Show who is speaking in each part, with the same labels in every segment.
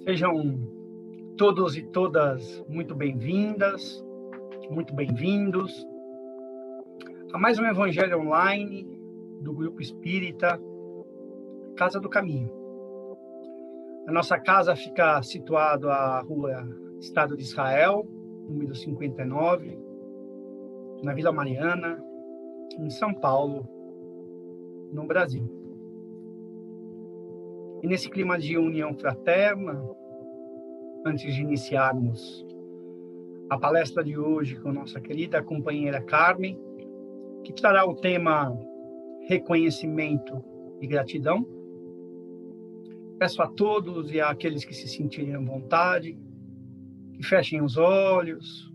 Speaker 1: Sejam todos e todas muito bem-vindas, muito bem-vindos a mais um Evangelho Online do Grupo Espírita Casa do Caminho. A nossa casa fica situada à rua Estado de Israel, número 59, na Vila Mariana, em São Paulo, no Brasil. E nesse clima de união fraterna, antes de iniciarmos a palestra de hoje com nossa querida companheira Carmen, que trará o tema reconhecimento e gratidão, peço a todos e àqueles que se sentirem à vontade, que fechem os olhos,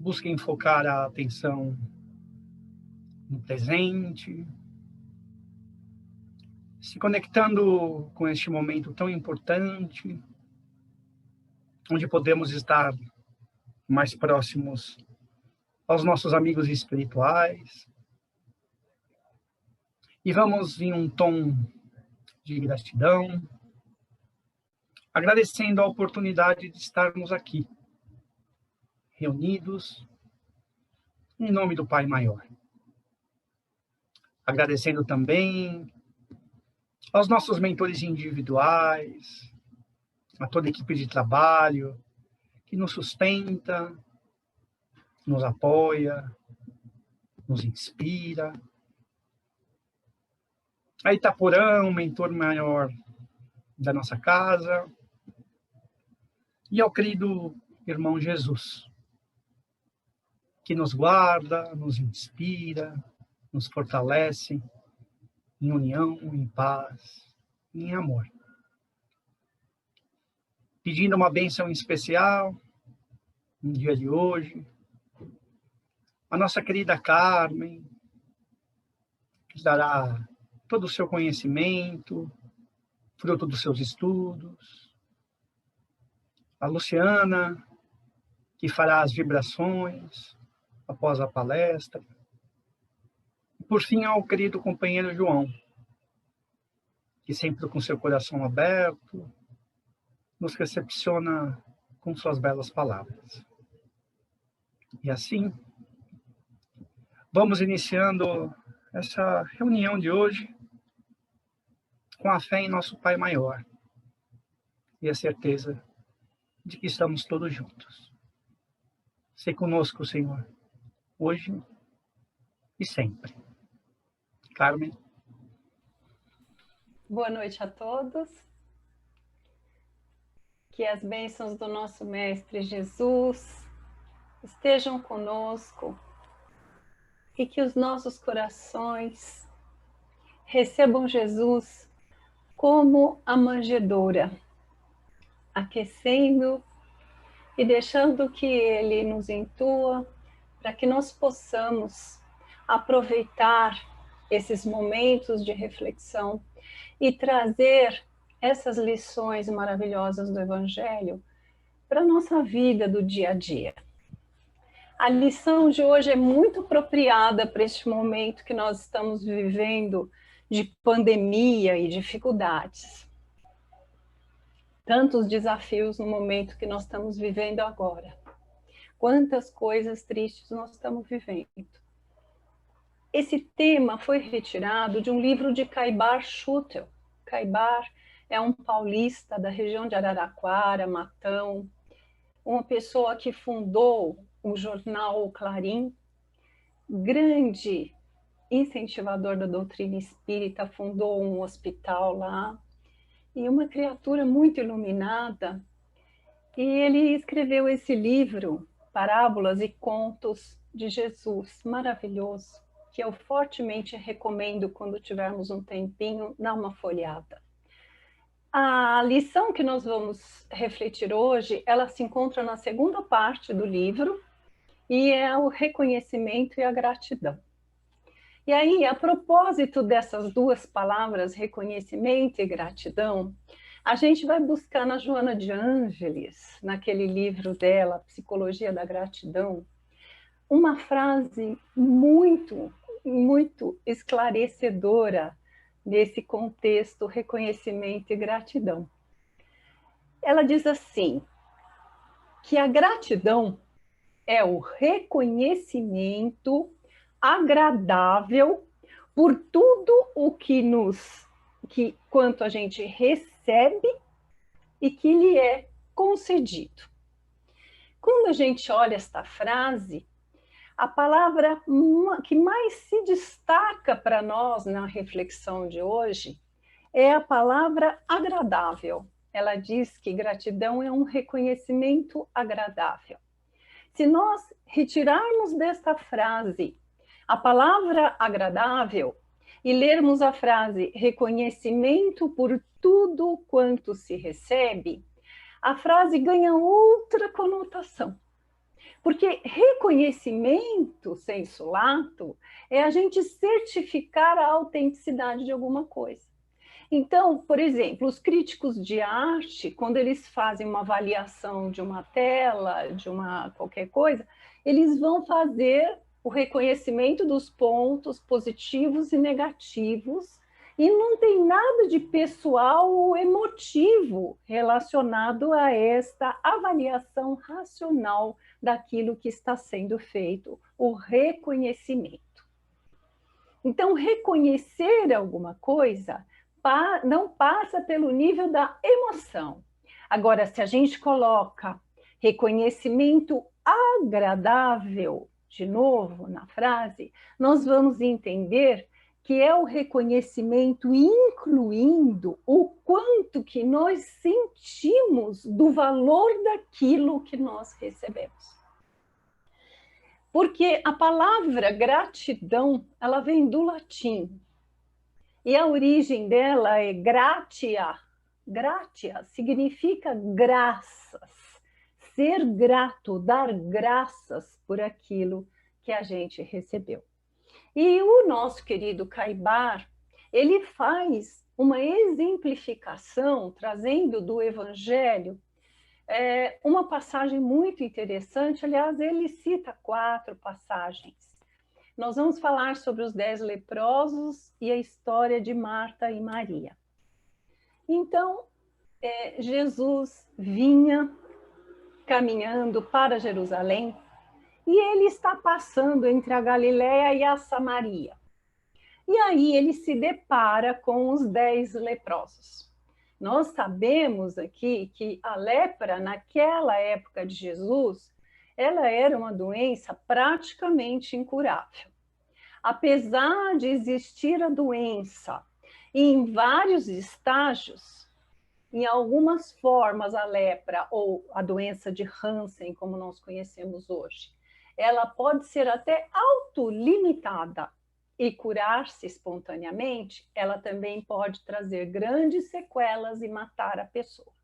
Speaker 1: busquem focar a atenção no presente, se conectando com este momento tão importante, onde podemos estar mais próximos aos nossos amigos espirituais. E vamos em um tom de gratidão, agradecendo a oportunidade de estarmos aqui, reunidos, em nome do Pai Maior. Agradecendo também aos nossos mentores individuais, a toda a equipe de trabalho que nos sustenta, nos apoia, nos inspira. A Itaporã, o mentor maior da nossa casa, e ao querido irmão Jesus, que nos guarda, nos inspira, nos fortalece em união, em paz, em amor. Pedindo uma bênção especial no dia de hoje, a nossa querida Carmen, que dará todo o seu conhecimento, fruto dos seus estudos, a Luciana, que fará as vibrações após a palestra, e por fim ao querido companheiro João, que sempre com seu coração aberto, nos recepciona com suas belas palavras. E assim, vamos iniciando essa reunião de hoje com a fé em nosso Pai Maior e a certeza de que estamos todos juntos. Se conosco, Senhor, hoje e sempre. Carmen.
Speaker 2: Boa noite a todos. Que as bênçãos do nosso Mestre Jesus estejam conosco e que os nossos corações recebam Jesus como a manjedoura, aquecendo e deixando que Ele nos intua para que nós possamos aproveitar esses momentos de reflexão e trazer essas lições maravilhosas do Evangelho para a nossa vida do dia a dia. A lição de hoje é muito apropriada para este momento que nós estamos vivendo de pandemia e dificuldades. Tantos desafios no momento que nós estamos vivendo agora. Quantas coisas tristes nós estamos vivendo. Esse tema foi retirado de um livro de Caibar Schutel. Caibar é um paulista da região de Araraquara, Matão, uma pessoa que fundou o jornal Clarim, grande incentivador da doutrina espírita, fundou um hospital lá, e uma criatura muito iluminada. E ele escreveu esse livro, Parábolas e Contos de Jesus, maravilhoso, que eu fortemente recomendo quando tivermos um tempinho, dar uma folhada. A lição que nós vamos refletir hoje, ela se encontra na segunda parte do livro, e é o reconhecimento e a gratidão. E aí, a propósito dessas duas palavras, reconhecimento e gratidão, a gente vai buscar na Joana de Ângeles, naquele livro dela, Psicologia da Gratidão, uma frase muito, muito esclarecedora nesse contexto reconhecimento e gratidão. ela diz assim, que a gratidão é o reconhecimento agradável por tudo o que quanto a gente recebe e que lhe é concedido. Quando a gente olha esta frase, a palavra que mais se destaca para nós na reflexão de hoje é a palavra agradável. Ela diz que gratidão é um reconhecimento agradável. Se nós retirarmos desta frase a palavra agradável e lermos a frase reconhecimento por tudo quanto se recebe, a frase ganha outra conotação. Porque reconhecimento sensu lato é a gente certificar a autenticidade de alguma coisa. Então, por exemplo, os críticos de arte, quando eles fazem uma avaliação de uma tela, de uma qualquer coisa, eles vão fazer o reconhecimento dos pontos positivos e negativos, e não tem nada de pessoal ou emotivo relacionado a esta avaliação racional daquilo que está sendo feito, o reconhecimento. Então, reconhecer alguma coisa não passa pelo nível da emoção. Agora, se a gente coloca reconhecimento agradável, de novo, na frase, nós vamos entender que é o reconhecimento incluindo o quanto que nós sentimos do valor daquilo que nós recebemos. Porque a palavra gratidão, ela vem do latim. E a origem dela é gratia. Gratia significa graças. Ser grato, dar graças por aquilo que a gente recebeu. E o nosso querido Caibar, ele faz uma exemplificação, trazendo do Evangelho, uma passagem muito interessante. Aliás, ele cita 4 passagens. Nós vamos falar sobre os 10 leprosos e a história de Marta e Maria. Então, Jesus vinha caminhando para Jerusalém e ele está passando entre a Galiléia e a Samaria. E aí ele se depara com os 10 leprosos. Nós sabemos aqui que a lepra, naquela época de Jesus, ela era uma doença praticamente incurável. Apesar de existir a doença em vários estágios, em algumas formas a lepra ou a doença de Hansen, como nós conhecemos hoje, ela pode ser até autolimitada e curar-se espontaneamente, ela também pode trazer grandes sequelas e matar a pessoa.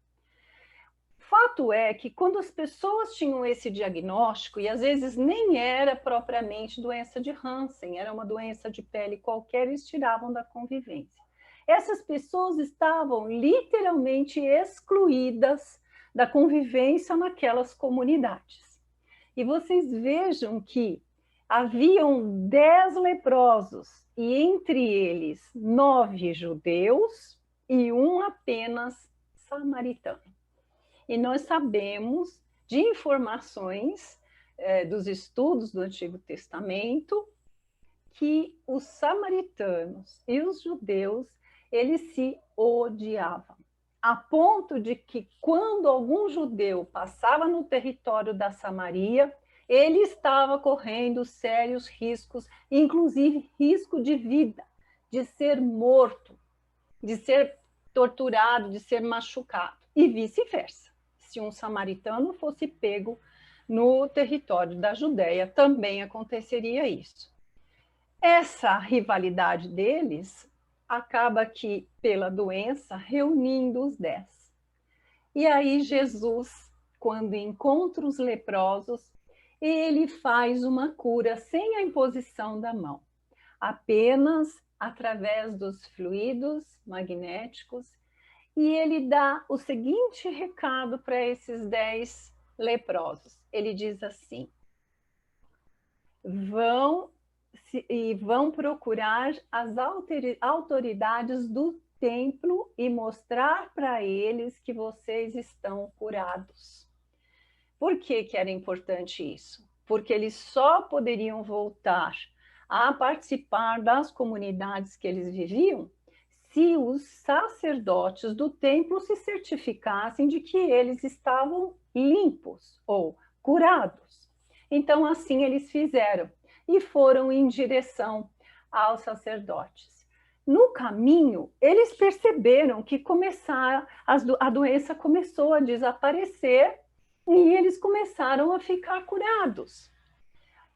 Speaker 2: Fato é que quando as pessoas tinham esse diagnóstico, e às vezes nem era propriamente doença de Hansen, era uma doença de pele qualquer, eles tiravam da convivência. Essas pessoas estavam literalmente excluídas da convivência naquelas comunidades. E vocês vejam que haviam 10 leprosos, e entre eles 9 judeus e um apenas samaritano. E nós sabemos de informações dos estudos do Antigo Testamento que os samaritanos e os judeus, eles se odiavam, a ponto de que quando algum judeu passava no território da Samaria, ele estava correndo sérios riscos, inclusive risco de vida, de ser morto, de ser torturado, de ser machucado, e vice-versa. Se um samaritano fosse pego no território da Judéia, também aconteceria isso. Essa rivalidade deles acaba aqui, pela doença, reunindo os 10. E aí Jesus, quando encontra os leprosos, ele faz uma cura sem a imposição da mão, apenas através dos fluidos magnéticos, e ele dá o seguinte recado para esses 10 leprosos. Ele diz assim: vão procurar as autoridades do templo e mostrar para eles que vocês estão curados. Por que que era importante isso? Porque eles só poderiam voltar a participar das comunidades que eles viviam se os sacerdotes do templo se certificassem de que eles estavam limpos ou curados. Então, assim eles fizeram e foram em direção aos sacerdotes. No caminho, eles perceberam que a doença começou a desaparecer e eles começaram a ficar curados.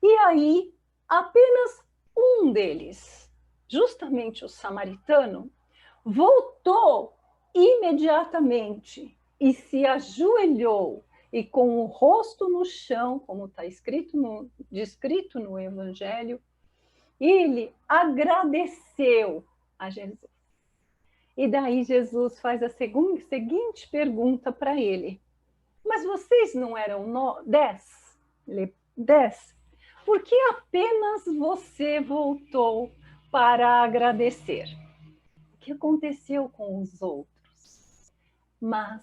Speaker 2: E aí, apenas um deles, justamente o samaritano, voltou imediatamente e se ajoelhou e com o rosto no chão, como está descrito no Evangelho, ele agradeceu a Jesus. E daí Jesus faz a seguinte pergunta para ele: mas vocês não eram 10? 10? Por que apenas você voltou para agradecer? O que aconteceu com os outros? Mas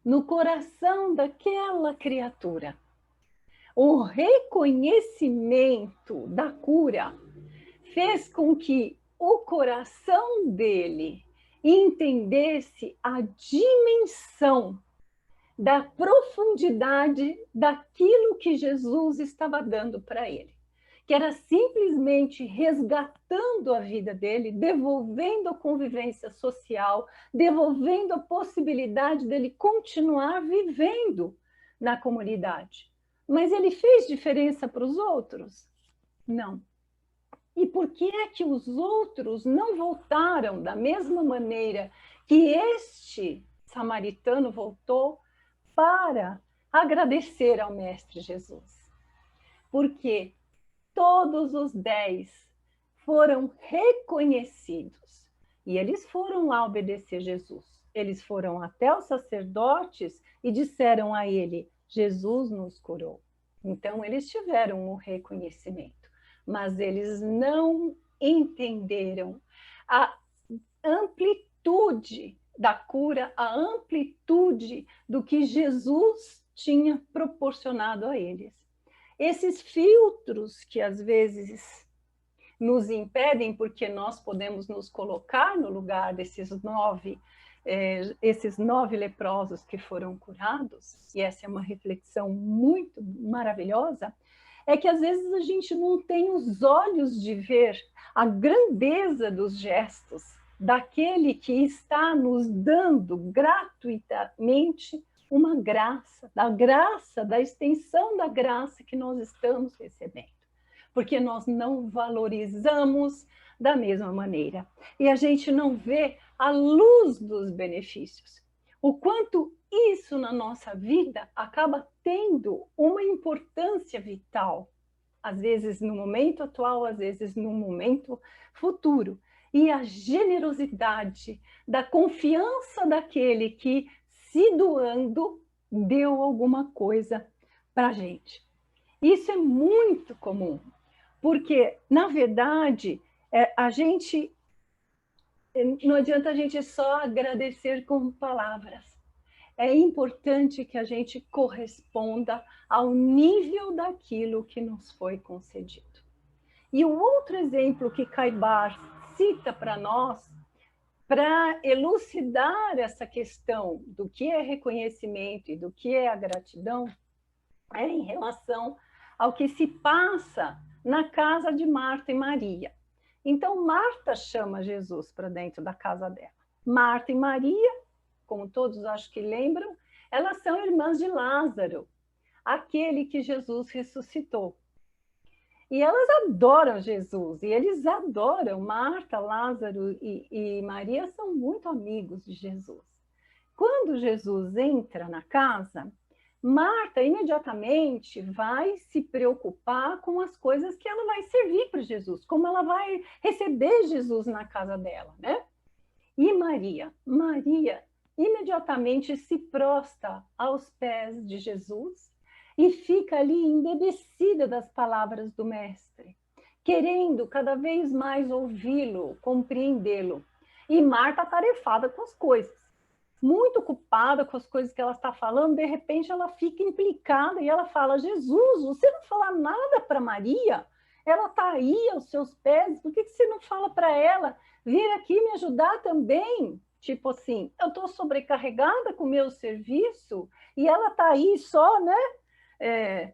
Speaker 2: no coração daquela criatura, o reconhecimento da cura fez com que o coração dele entendesse a dimensão da profundidade daquilo que Jesus estava dando para ele, que era simplesmente resgatando a vida dele, devolvendo a convivência social, devolvendo a possibilidade dele continuar vivendo na comunidade. Mas ele fez diferença para os outros? Não. E por que é que os outros não voltaram da mesma maneira que este samaritano voltou para agradecer ao Mestre Jesus? Porque todos os 10 foram reconhecidos e eles foram lá obedecer Jesus. Eles foram até os sacerdotes e disseram a ele: Jesus nos curou. Então eles tiveram o reconhecimento, mas eles não entenderam a amplitude da cura, a amplitude do que Jesus tinha proporcionado a eles. Esses filtros que às vezes nos impedem, porque nós podemos nos colocar no lugar desses esses 9 leprosos que foram curados, e essa é uma reflexão muito maravilhosa, é que às vezes a gente não tem os olhos de ver a grandeza dos gestos daquele que está nos dando gratuitamente uma graça, da extensão da graça que nós estamos recebendo, porque nós não valorizamos da mesma maneira e a gente não vê a luz dos benefícios. O quanto isso na nossa vida acaba tendo uma importância vital, às vezes no momento atual, às vezes no momento futuro. E a generosidade da confiança daquele que, se doando, deu alguma coisa para a gente. Isso é muito comum, porque, na verdade, não adianta a gente só agradecer com palavras. É importante que a gente corresponda ao nível daquilo que nos foi concedido. E o outro exemplo que Caibar cita para nós, para elucidar essa questão do que é reconhecimento e do que é a gratidão, é em relação ao que se passa na casa de Marta e Maria. Então, Marta chama Jesus para dentro da casa dela. Marta e Maria, como todos acho que lembram, elas são irmãs de Lázaro, aquele que Jesus ressuscitou. E elas adoram Jesus, e eles adoram. Marta, Lázaro e Maria são muito amigos de Jesus. Quando Jesus entra na casa, Marta imediatamente vai se preocupar com as coisas que ela vai servir para Jesus, como ela vai receber Jesus na casa dela, né? E Maria imediatamente se prostra aos pés de Jesus e fica ali embebecida das palavras do Mestre, querendo cada vez mais ouvi-lo, compreendê-lo. E Marta atarefada com as coisas, muito ocupada com as coisas que ela está falando, de repente ela fica implicada e ela fala: Jesus, você não fala nada para Maria? Ela está aí aos seus pés, por que você não fala para ela vir aqui me ajudar também? Tipo assim, eu estou sobrecarregada com o meu serviço e ela está aí só, né?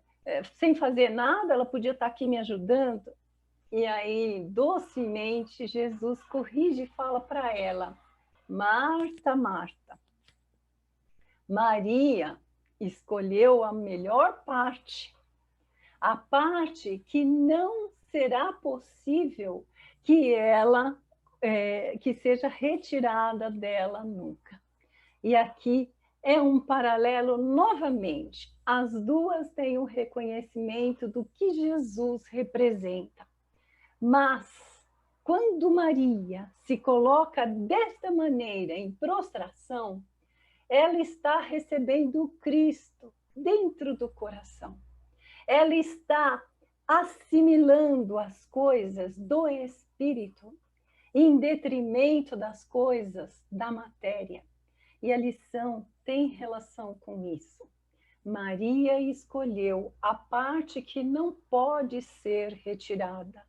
Speaker 2: Sem fazer nada, ela podia estar aqui me ajudando. E aí, docemente, Jesus corrige e fala para ela: Marta, Marta, Maria escolheu a melhor parte, a parte que não será possível que ela que seja retirada dela nunca. E aqui é um paralelo novamente. As duas têm um reconhecimento do que Jesus representa. Mas quando Maria se coloca desta maneira em prostração, ela está recebendo o Cristo dentro do coração. Ela está assimilando as coisas do Espírito em detrimento das coisas da matéria. E a lição tem relação com isso. Maria escolheu a parte que não pode ser retirada.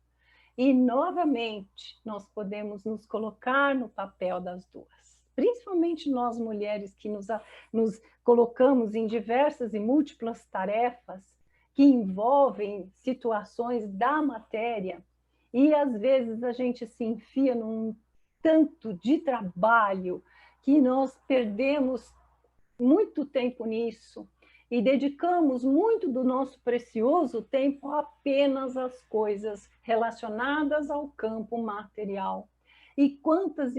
Speaker 2: E, novamente, nós podemos nos colocar no papel das duas. Principalmente nós, mulheres, que nos colocamos em diversas e múltiplas tarefas que envolvem situações da matéria, e às vezes a gente se enfia num tanto de trabalho que nós perdemos muito tempo nisso e dedicamos muito do nosso precioso tempo apenas às coisas relacionadas ao campo material. E quantas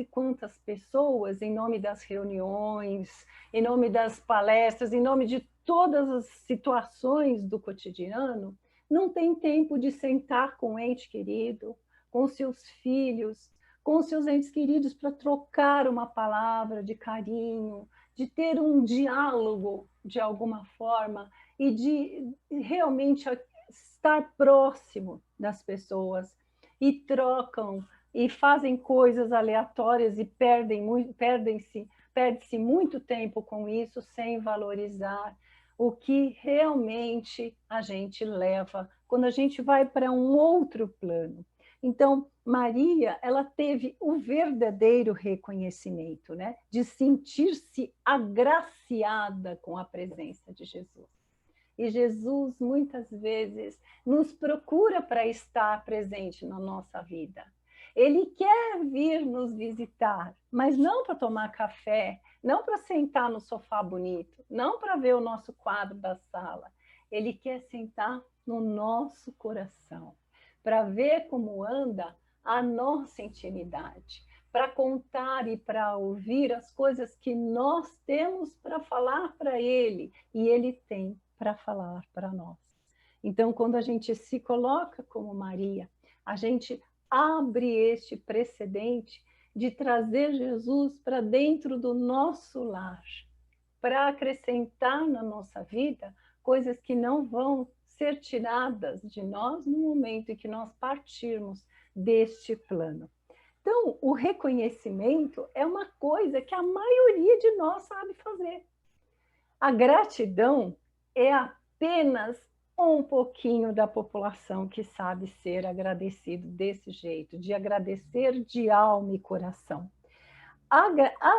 Speaker 2: pessoas, em nome das reuniões, em nome das palestras, em nome de todas as situações do cotidiano, não tem tempo de sentar com o ente querido, com seus filhos, com seus entes queridos para trocar uma palavra de carinho, de ter um diálogo de alguma forma e de realmente estar próximo das pessoas, e trocam e fazem coisas aleatórias e perde-se muito tempo com isso sem valorizar o que realmente a gente leva quando a gente vai para um outro plano. Então, Maria, ela teve o verdadeiro reconhecimento, né, de sentir-se agraciada com a presença de Jesus. E Jesus, muitas vezes, nos procura para estar presente na nossa vida. Ele quer vir nos visitar, mas não para tomar café, não para sentar no sofá bonito, não para ver o nosso quadro da sala. Ele quer sentar no nosso coração, para ver como anda a nossa intimidade, para contar e para ouvir as coisas que nós temos para falar para Ele, e Ele tem para falar para nós. Então, quando a gente se coloca como Maria, a gente abre este precedente de trazer Jesus para dentro do nosso lar, para acrescentar na nossa vida coisas que não vão ser tiradas de nós no momento em que nós partirmos deste plano. Então, o reconhecimento é uma coisa que a maioria de nós sabe fazer. A gratidão é apenas um pouquinho da população que sabe ser agradecido desse jeito, de agradecer de alma e coração.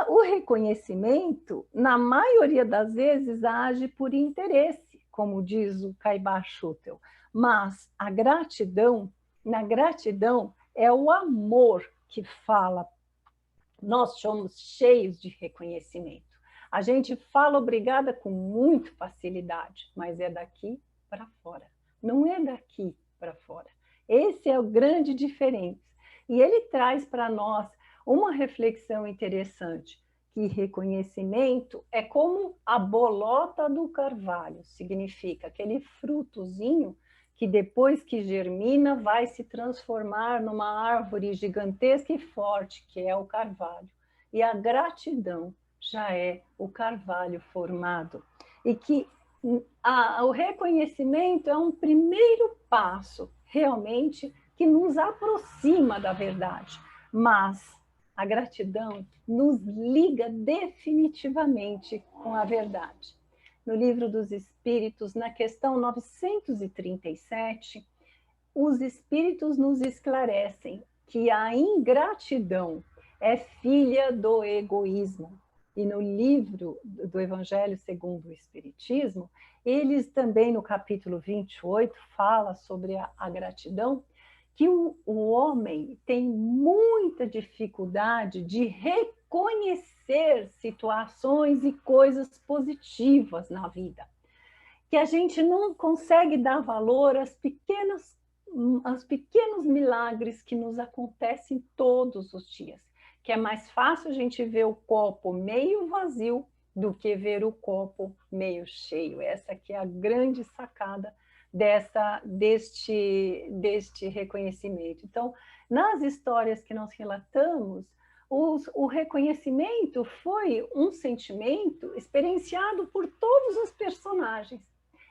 Speaker 2: O reconhecimento, na maioria das vezes, age por interesse, como diz o Caibar Schutel, mas a gratidão, na gratidão, é o amor que fala. Nós somos cheios de reconhecimento. A gente fala obrigada com muita facilidade, mas é daqui para fora, não é daqui para fora. Esse é o grande diferença. E ele traz para nós uma reflexão interessante, que reconhecimento é como a bolota do carvalho, significa aquele frutozinho que depois que germina vai se transformar numa árvore gigantesca e forte, que é o carvalho. E a gratidão já é o carvalho formado. E que o reconhecimento é um primeiro passo, realmente, que nos aproxima da verdade. Mas A gratidão nos liga definitivamente com a verdade. No Livro dos Espíritos, na questão 937, os Espíritos nos esclarecem que a ingratidão é filha do egoísmo. E no livro do Evangelho segundo o Espiritismo, eles também, no capítulo 28, fala sobre a gratidão, que o homem tem muita dificuldade de reconhecer situações e coisas positivas na vida. Que a gente não consegue dar valor aos pequenos milagres que nos acontecem todos os dias. Que é mais fácil a gente ver o copo meio vazio do que ver o copo meio cheio. Essa aqui é a grande sacada deste reconhecimento. Então, nas histórias que nós relatamos, o reconhecimento foi um sentimento experienciado por todos os personagens.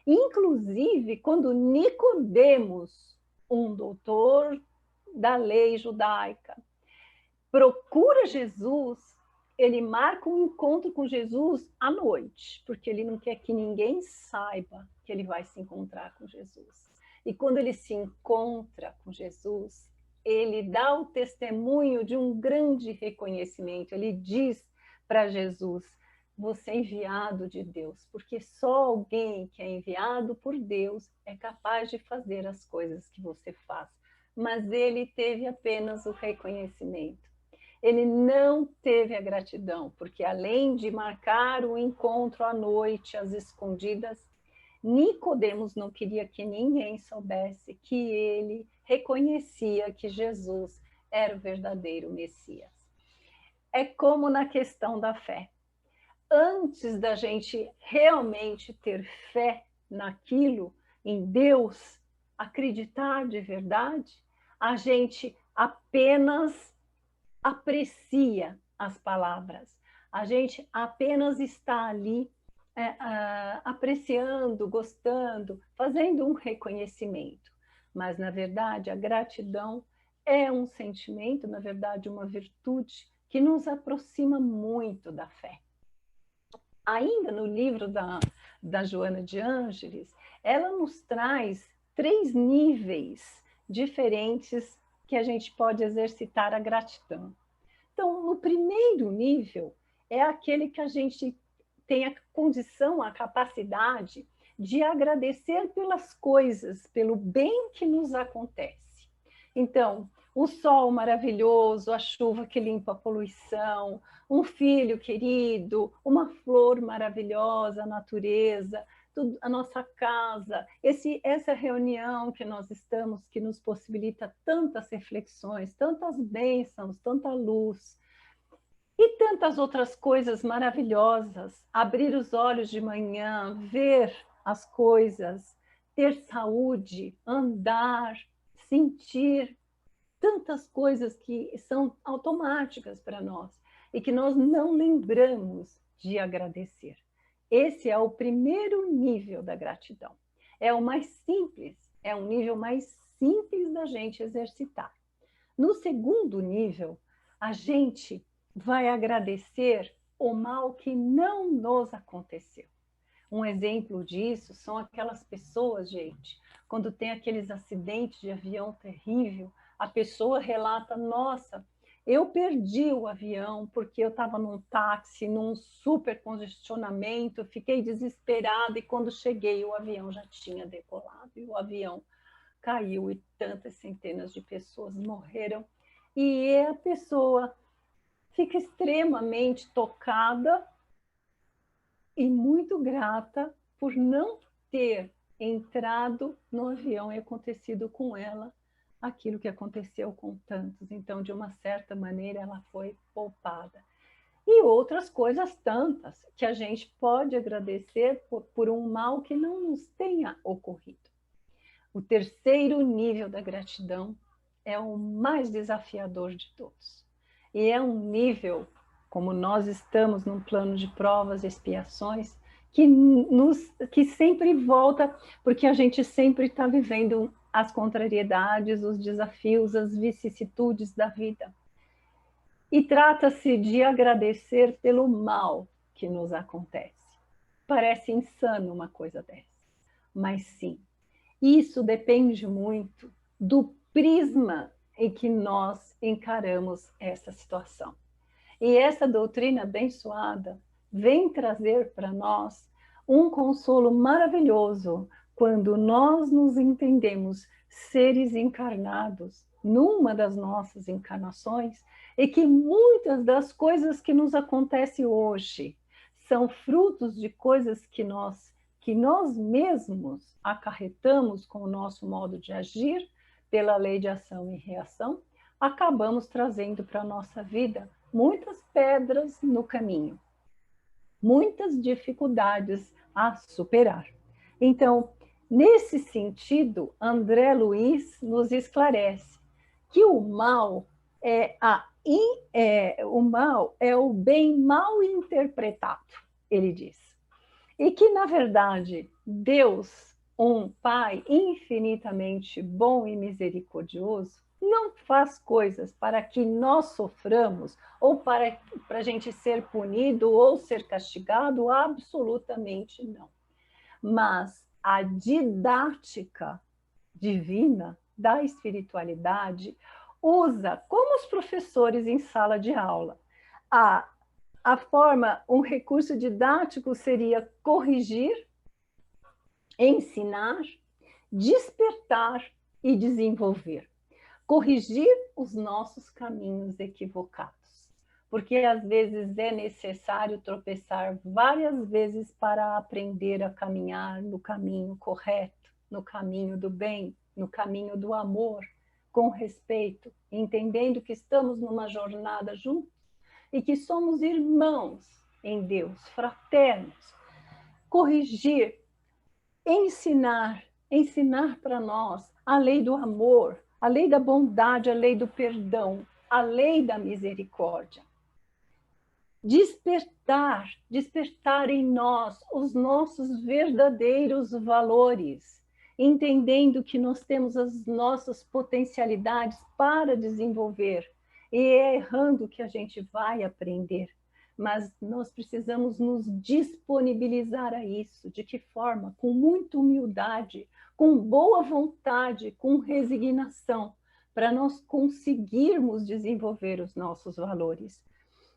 Speaker 2: Inclusive, quando Nicodemos, um doutor da lei judaica, procura Jesus, ele marca um encontro com Jesus à noite, porque ele não quer que ninguém saiba que ele vai se encontrar com Jesus. E quando ele se encontra com Jesus, ele dá o testemunho de um grande reconhecimento. Ele diz para Jesus: você é enviado de Deus, porque só alguém que é enviado por Deus é capaz de fazer as coisas que você faz. Mas ele teve apenas o reconhecimento. Ele não teve a gratidão, porque além de marcar o encontro à noite, às escondidas, Nicodemos não queria que ninguém soubesse que ele reconhecia que Jesus era o verdadeiro Messias. É como na questão da fé. Antes da gente realmente ter fé naquilo, em Deus, acreditar de verdade, a gente apenas aprecia as palavras. A gente apenas está ali apreciando, gostando, fazendo um reconhecimento. Mas, na verdade, a gratidão é um sentimento, na verdade, uma virtude que nos aproxima muito da fé. Ainda no livro da Joana de Ângeles, ela nos traz 3 níveis diferentes que a gente pode exercitar a gratidão. Então, no primeiro nível, é aquele que a gente tem a condição, a capacidade de agradecer pelas coisas, pelo bem que nos acontece. Então, um sol maravilhoso, a chuva que limpa a poluição, um filho querido, uma flor maravilhosa, a natureza, tudo, a nossa casa, essa reunião que nós estamos, que nos possibilita tantas reflexões, tantas bênçãos, tanta luz, e tantas outras coisas maravilhosas. Abrir os olhos de manhã, ver as coisas, ter saúde, andar, sentir, tantas coisas que são automáticas para nós e que nós não lembramos de agradecer. Esse é o primeiro nível da gratidão. É o mais simples, é um nível mais simples da gente exercitar. No segundo nível, a gente vai agradecer o mal que não nos aconteceu. Um exemplo disso são aquelas pessoas, gente, quando tem aqueles acidentes de avião terrível, a pessoa relata: nossa, eu perdi o avião porque eu estava num táxi, num super congestionamento, fiquei desesperada e quando cheguei o avião já tinha decolado e o avião caiu e tantas centenas de pessoas morreram. E a pessoa fica extremamente tocada e muito grata por não ter entrado no avião e acontecido com ela aquilo que aconteceu com tantos. Então, de uma certa maneira, ela foi poupada. E outras coisas tantas que a gente pode agradecer por um mal que não nos tenha ocorrido. O terceiro nível da gratidão é o mais desafiador de todos. E é um nível, como nós estamos num plano de provas e expiações, que sempre volta, porque a gente sempre está vivendo as contrariedades, os desafios, as vicissitudes da vida. E trata-se de agradecer pelo mal que nos acontece. Parece insano uma coisa dessa, mas sim, isso depende muito do prisma em que nós encaramos essa situação. E essa doutrina abençoada vem trazer para nós um consolo maravilhoso quando nós nos entendemos seres encarnados numa das nossas encarnações e que muitas das coisas que nos acontecem hoje são frutos de coisas que nós mesmos acarretamos com o nosso modo de agir pela lei de ação e reação, acabamos trazendo para a nossa vida muitas pedras no caminho, muitas dificuldades a superar. Então, nesse sentido, André Luiz nos esclarece que o mal é o bem mal interpretado, ele diz. E que, na verdade, Deus, um Pai infinitamente bom e misericordioso, não faz coisas para que nós soframos ou para a gente ser punido ou ser castigado, absolutamente não. Mas a didática divina da espiritualidade usa, como os professores em sala de aula, um recurso didático seria corrigir, ensinar, despertar e desenvolver. Corrigir os nossos caminhos equivocados, porque às vezes é necessário tropeçar várias vezes para aprender a caminhar no caminho correto, no caminho do bem, no caminho do amor, com respeito, entendendo que estamos numa jornada juntos e que somos irmãos em Deus, fraternos. Corrigir, ensinar para nós a lei do amor, a lei da bondade, a lei do perdão, a lei da misericórdia. Despertar em nós os nossos verdadeiros valores, entendendo que nós temos as nossas potencialidades para desenvolver, e é errando que a gente vai aprender. Mas nós precisamos nos disponibilizar a isso. De que forma? Com muita humildade, com boa vontade, com resignação, para nós conseguirmos desenvolver os nossos valores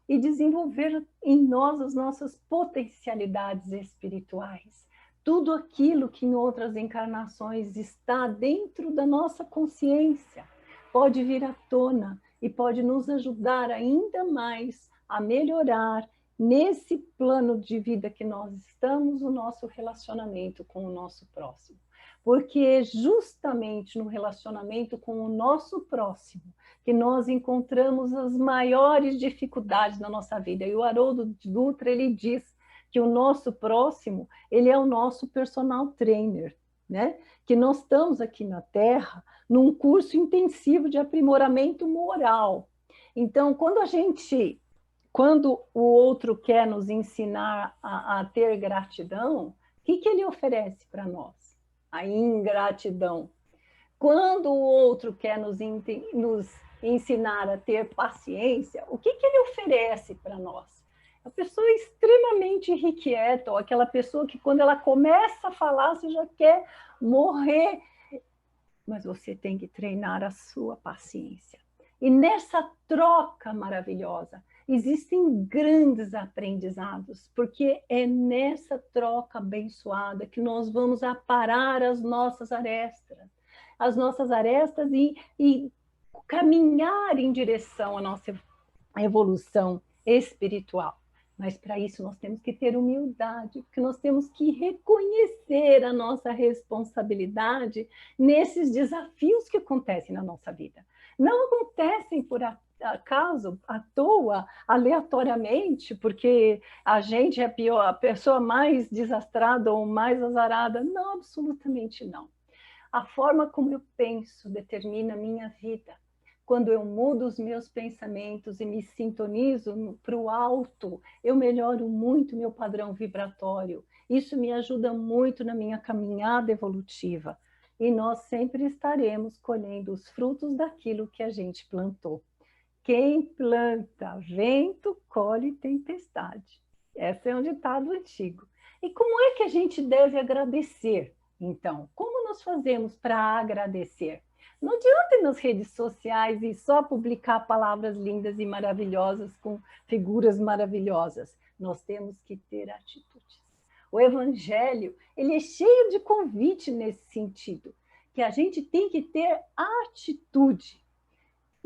Speaker 2: e desenvolver em nós as nossas potencialidades espirituais. Tudo aquilo que em outras encarnações está dentro da nossa consciência pode vir à tona e pode nos ajudar ainda mais a melhorar nesse plano de vida que nós estamos, o nosso relacionamento com o nosso próximo. Porque é justamente no relacionamento com o nosso próximo que nós encontramos as maiores dificuldades na nossa vida. E o Haroldo Dutra, ele diz que o nosso próximo, ele é o nosso personal trainer, né? Que nós estamos aqui na Terra num curso intensivo de aprimoramento moral. Então, quando o outro quer nos ensinar a ter gratidão, o que ele oferece para nós? A ingratidão. Quando o outro quer nos ensinar a ter paciência, o que ele oferece para nós? A pessoa extremamente irrequieta, ou aquela pessoa que quando ela começa a falar, você já quer morrer. Mas você tem que treinar a sua paciência. E nessa troca maravilhosa, existem grandes aprendizados, porque é nessa troca abençoada que nós vamos aparar as nossas arestas e caminhar em direção à nossa evolução espiritual. Mas para isso nós temos que ter humildade, porque nós temos que reconhecer a nossa responsabilidade nesses desafios que acontecem na nossa vida. Não acontecem por acaso, à toa, aleatoriamente, porque a gente é a pessoa mais desastrada ou mais azarada. Não, absolutamente não. A forma como eu penso determina a minha vida. Quando eu mudo os meus pensamentos e me sintonizo para o alto, eu melhoro muito meu padrão vibratório. Isso me ajuda muito na minha caminhada evolutiva. E nós sempre estaremos colhendo os frutos daquilo que a gente plantou. quem planta vento, colhe tempestade. Esse é um ditado antigo. E como é que a gente deve agradecer? Então, como nós fazemos para agradecer? Não adianta ir nas redes sociais e só publicar palavras lindas e maravilhosas com figuras maravilhosas. Nós temos que ter atitudes. O Evangelho, ele é cheio de convite nesse sentido, que a gente tem que ter atitude.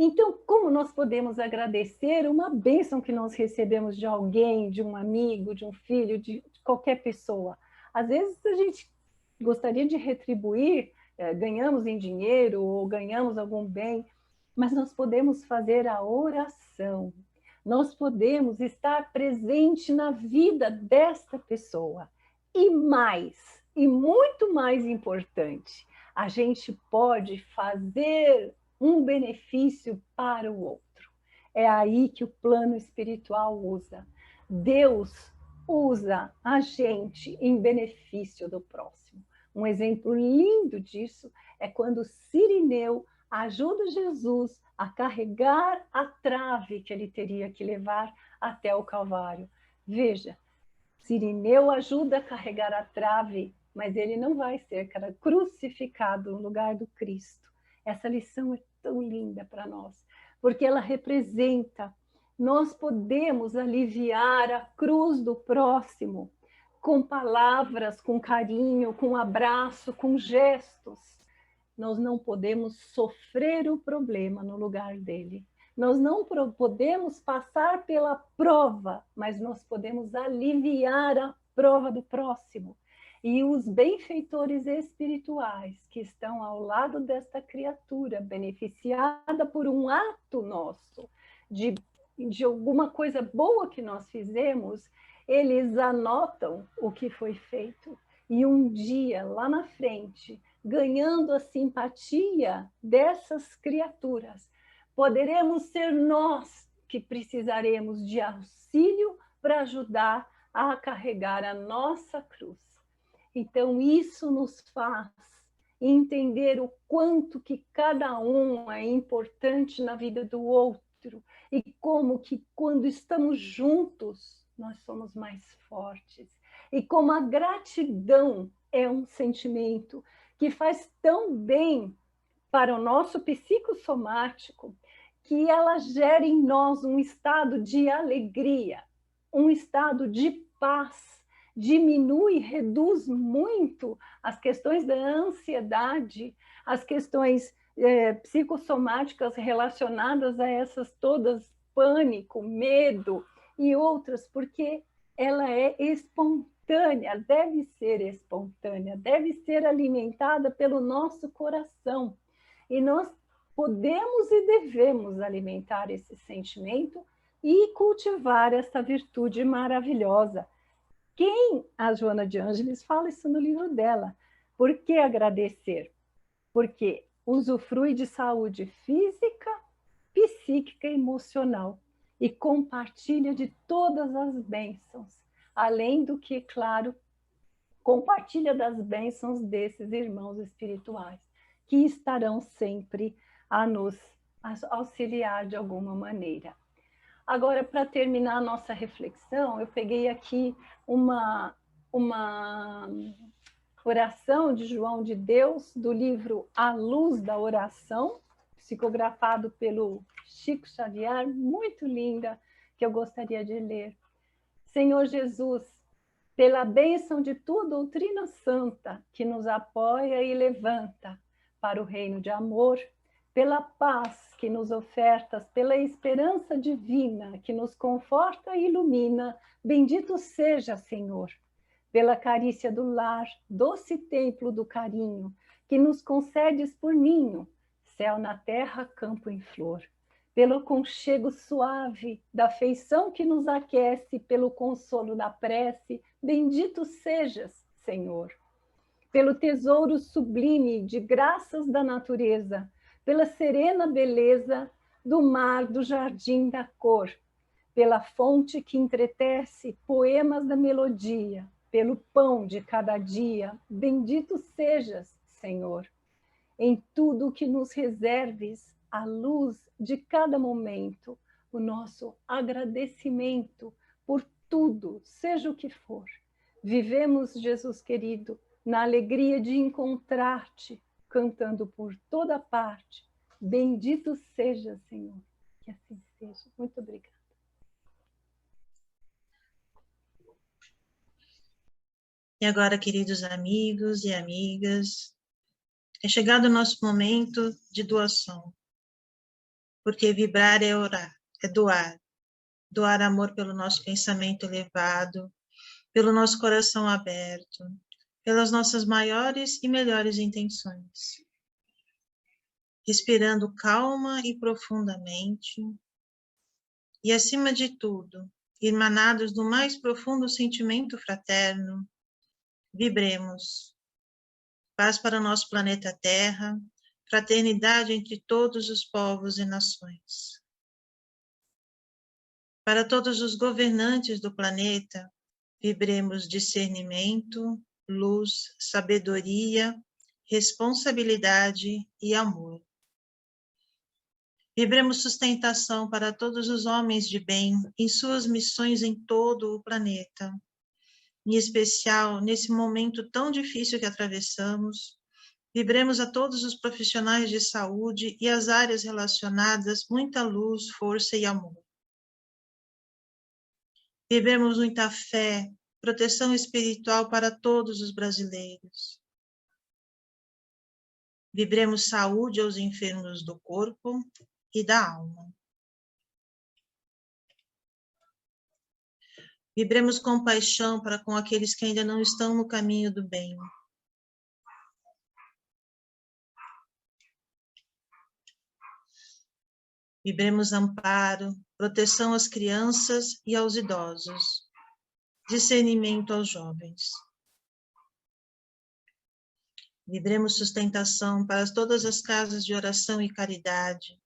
Speaker 2: Então, como nós podemos agradecer uma bênção que nós recebemos de alguém, de um amigo, de um filho, de qualquer pessoa? Às vezes a gente gostaria de retribuir, ganhamos em dinheiro ou ganhamos algum bem, mas nós podemos fazer a oração. Nós podemos estar presente na vida desta pessoa. E mais, e muito mais importante, a gente pode fazer um benefício para o outro. É aí que o plano espiritual usa. Deus usa a gente em benefício do próximo. Um exemplo lindo disso é quando Cirineu ajuda Jesus a carregar a trave que ele teria que levar até o Calvário. Veja, Cirineu ajuda a carregar a trave, mas ele não vai ser crucificado no lugar do Cristo. Essa lição é tão linda para nós, porque ela representa, nós podemos aliviar a cruz do próximo com palavras, com carinho, com abraço, com gestos. Nós não podemos sofrer o problema no lugar dele. Nós não podemos passar pela prova, mas nós podemos aliviar a prova do próximo. E os benfeitores espirituais que estão ao lado desta criatura, beneficiada por um ato nosso, de alguma coisa boa que nós fizemos, eles anotam o que foi feito. E um dia, lá na frente, ganhando a simpatia dessas criaturas, poderemos ser nós que precisaremos de auxílio para ajudar a carregar a nossa cruz. Então, isso nos faz entender o quanto que cada um é importante na vida do outro e como que quando estamos juntos, nós somos mais fortes. E como a gratidão é um sentimento que faz tão bem para o nosso psicossomático, que ela gera em nós um estado de alegria, um estado de paz, diminui, reduz muito as questões da ansiedade, as questões psicossomáticas relacionadas a essas todas, pânico, medo e outras, porque ela é espontânea, deve ser alimentada pelo nosso coração. E nós podemos e devemos alimentar esse sentimento e cultivar essa virtude maravilhosa. A Joana de Ângeles fala isso no livro dela. Por que agradecer? Porque usufrui de saúde física, psíquica e emocional e compartilha de todas as bênçãos, além do que, claro, compartilha das bênçãos desses irmãos espirituais, que estarão sempre a nos auxiliar de alguma maneira. Agora, para terminar a nossa reflexão, eu peguei aqui uma oração de João de Deus, do livro A Luz da Oração, psicografado pelo Chico Xavier, muito linda, que eu gostaria de ler. Senhor Jesus, pela bênção de tua doutrina santa, que nos apoia e levanta para o reino de amor, pela paz que nos ofertas, pela esperança divina que nos conforta e ilumina, bendito seja, Senhor, pela carícia do lar, doce templo do carinho, que nos concedes por ninho, céu na terra, campo em flor, pelo aconchego suave da afeição que nos aquece, pelo consolo da prece, bendito sejas, Senhor, pelo tesouro sublime de graças da natureza, pela serena beleza do mar, do jardim da cor, pela fonte que entretece poemas da melodia, pelo pão de cada dia, bendito sejas, Senhor. Em tudo que nos reserves à luz de cada momento, o nosso agradecimento por tudo, seja o que for. Vivemos, Jesus querido, na alegria de encontrar-te, cantando por toda parte. Bendito seja, Senhor. Que assim seja. Muito obrigada.
Speaker 3: E agora, queridos amigos e amigas, é chegado o nosso momento de doação. Porque vibrar é orar, é doar. Doar amor pelo nosso pensamento elevado, pelo nosso coração aberto, pelas nossas maiores e melhores intenções. Respirando calma e profundamente, e acima de tudo, emanados do mais profundo sentimento fraterno, vibremos. Paz para o nosso planeta Terra, fraternidade entre todos os povos e nações. Para todos os governantes do planeta, vibremos discernimento, luz, sabedoria, responsabilidade e amor. Vibremos sustentação para todos os homens de bem em suas missões em todo o planeta. Em especial, nesse momento tão difícil que atravessamos, vibremos a todos os profissionais de saúde e as áreas relacionadas muita luz, força e amor. Vibremos muita fé, proteção espiritual para todos os brasileiros. Vibremos saúde aos enfermos do corpo e da alma. Vibremos compaixão para com aqueles que ainda não estão no caminho do bem. Vibremos amparo, proteção às crianças e aos idosos, discernimento aos jovens. Vibremos sustentação para todas as casas de oração e caridade,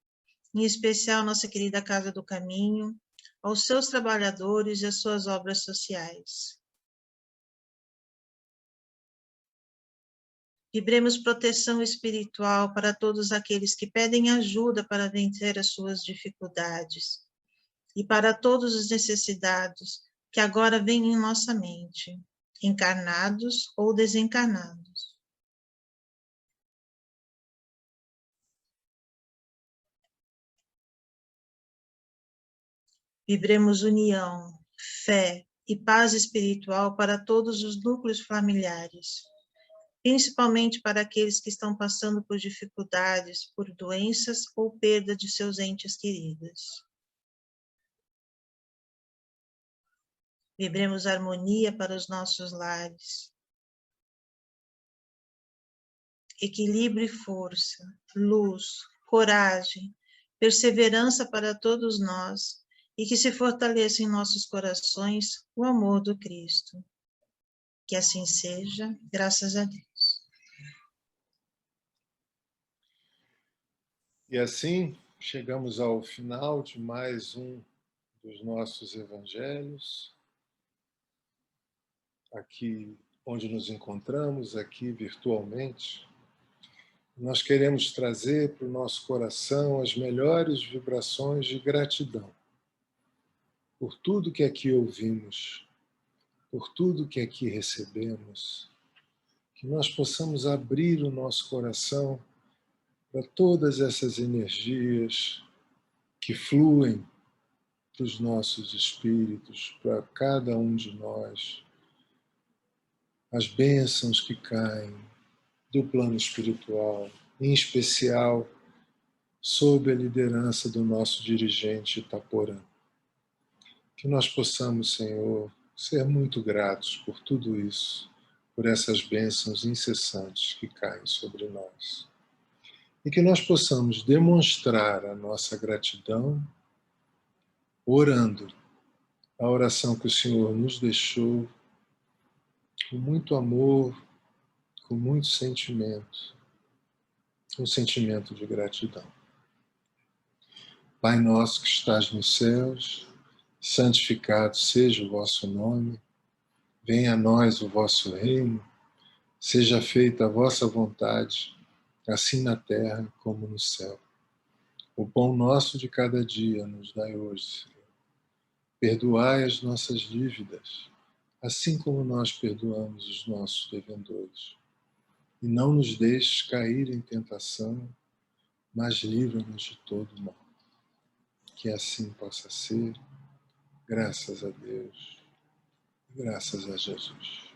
Speaker 3: em especial nossa querida Casa do Caminho, aos seus trabalhadores e às suas obras sociais. Vibremos proteção espiritual para todos aqueles que pedem ajuda para vencer as suas dificuldades e para todos os necessitados que agora vêm em nossa mente, encarnados ou desencarnados. Vibremos união, fé e paz espiritual para todos os núcleos familiares, principalmente para aqueles que estão passando por dificuldades, por doenças ou perda de seus entes queridos. Vibremos harmonia para os nossos lares. Equilíbrio e força, luz, coragem, perseverança para todos nós e que se fortaleça em nossos corações o amor do Cristo. Que assim seja, graças a Deus.
Speaker 4: E assim, chegamos ao final de mais um dos nossos evangelhos, aqui onde nos encontramos, aqui virtualmente. Nós queremos trazer para o nosso coração as melhores vibrações de gratidão por tudo que aqui ouvimos, por tudo que aqui recebemos, que nós possamos abrir o nosso coração para todas essas energias que fluem para os nossos espíritos, para cada um de nós, as bênçãos que caem do plano espiritual, em especial sob a liderança do nosso dirigente Itaporã. Que nós possamos, Senhor, ser muito gratos por tudo isso, por essas bênçãos incessantes que caem sobre nós. E que nós possamos demonstrar a nossa gratidão orando a oração que o Senhor nos deixou com muito amor, com muito sentimento, um sentimento de gratidão. Pai nosso que estás nos céus, santificado seja o vosso nome, venha a nós o vosso reino, seja feita a vossa vontade, assim na terra como no céu. O pão nosso de cada dia nos dai hoje, Senhor. Perdoai as nossas dívidas, assim como nós perdoamos os nossos devedores. E não nos deixes cair em tentação, mas livra-nos de todo mal. Que assim possa ser, graças a Deus, graças a Jesus.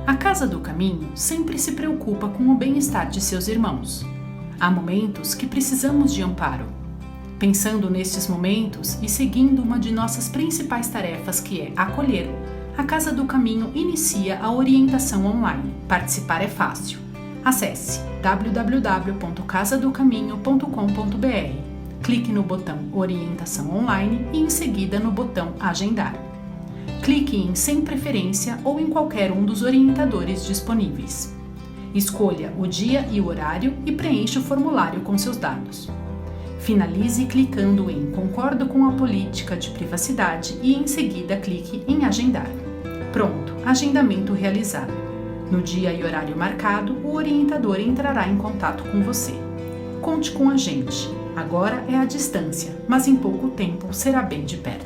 Speaker 5: A Casa do Caminho sempre se preocupa com o bem-estar de seus irmãos. Há momentos que precisamos de amparo. Pensando nestes momentos e seguindo uma de nossas principais tarefas, que é acolher, a Casa do Caminho inicia a orientação online. Participar é fácil. Acesse www.casadocaminho.com.br. Clique no botão Orientação Online e em seguida no botão Agendar. Clique em Sem Preferência ou em qualquer um dos orientadores disponíveis. Escolha o dia e o horário e preencha o formulário com seus dados. Finalize clicando em Concordo com a política de privacidade e em seguida clique em Agendar. Pronto, agendamento realizado. No dia e horário marcado, o orientador entrará em contato com você. Conte com a gente. Agora é à distância, mas em pouco tempo será bem de perto.